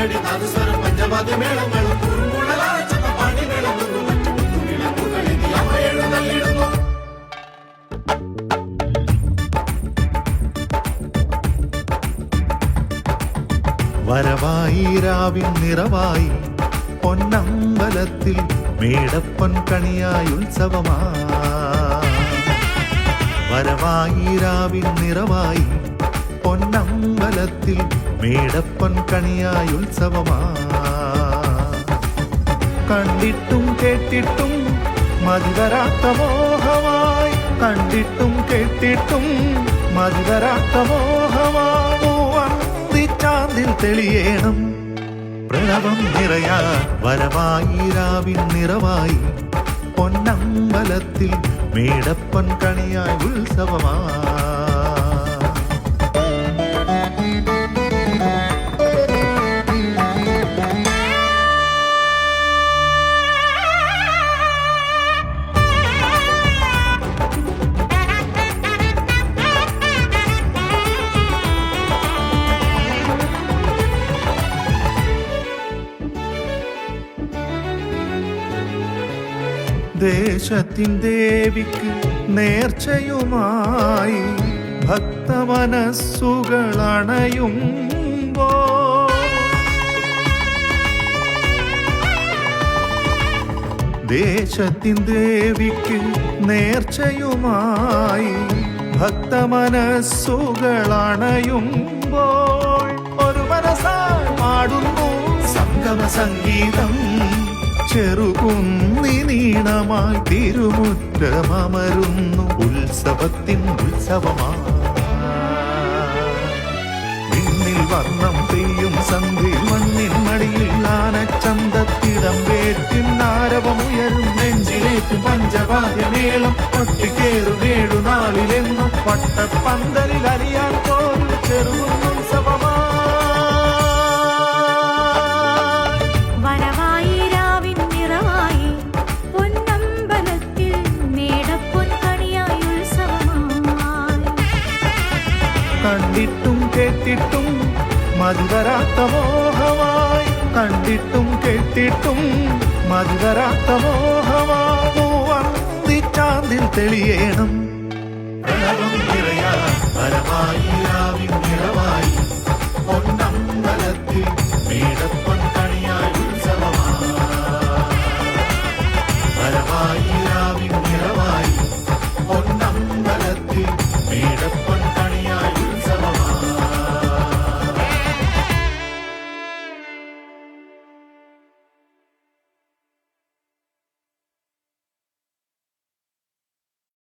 Melody nadaswaram പഞ്ചവാദ്യ മേളങ്ങളും പാടി മേളങ്ങളും എഴുന്നള്ളിടുന്നു. വരവായി രാവിൻ നിറവായി പൊന്നമ്പലത്തിൽ മേടപ്പൊൻ കണിയായി ഉത്സവമാ. വരവായി രാവിൻ നിറവായി പൊന്നമ്പലത്തിൽ മേടപ്പൊൻ കണിയായി ഉത്സവമാ. കണ്ടിട്ടും കേട്ടിട്ടും മതിവരാത്ത മോഹമായി, കണ്ടിട്ടും കേട്ടിട്ടും മതിവരാത്ത മോഹമാവോ ചാന്തിൽ തെളിയേണം പ്രണവം നിറയാ. വരവായി രാവിൻ നിറവായി പൊന്നമ്പലത്തിൽ മേടപ്പൊൻ കണിയായി ഉത്സവമാ. ദേശത്തിൻ ദേവിക്ക് നേർച്ചയുമായി ഭക്തമനസ്സുകൾ അണയുമ്പോ, ദേശത്തിൻ ദേവിക്ക് നേർച്ചയുമായി ഭക്തമനസ്സുകൾ അണയുമ്പോൾ ഒരു മനസ്സായി പാടുന്നു സംഗമ സംഗീതം. ചെറുകുന്നിനീണമായി തിരുമുറ്റമരുന്നു ഉത്സവത്തിൻ ഉത്സവമാ. വിണ്ണിൽ വർണ്ണം പെയ്യും സന്ധ്യ മണ്ണിൻ മടിയിൽ ആനച്ചന്തത്തിടം വേറ്റും നാരവമുയരും നെഞ്ചിലേക്കും പഞ്ചവാദ്യമേളം ഒട്ടിക്കേറുമേഴു നാളിലെന്നും പട്ടപ്പന്തലിൽ അറിയാൻ പോലും ചെറുകുന്നുത്സവമാ. കണ്ടിട്ടും കേട്ടിട്ടും മതിവരാത്ത മോഹമായി, കണ്ടിട്ടും കേട്ടിട്ടും മതിവരാത്ത മോഹമാവോ ചാന്തിൽ തെളിയേണം പ്രണവം നിറയാ. വരവായി രാവിൻ നിറവായി പൊന്നമ്പലത്തിൽ മേടപ്പൊൻ കണിയായി ഉത്സവമാ. വരവായി രാവിൻ നിറവായി പൊന്നമ്പലത്തിൽ മേടപ്പൊൻ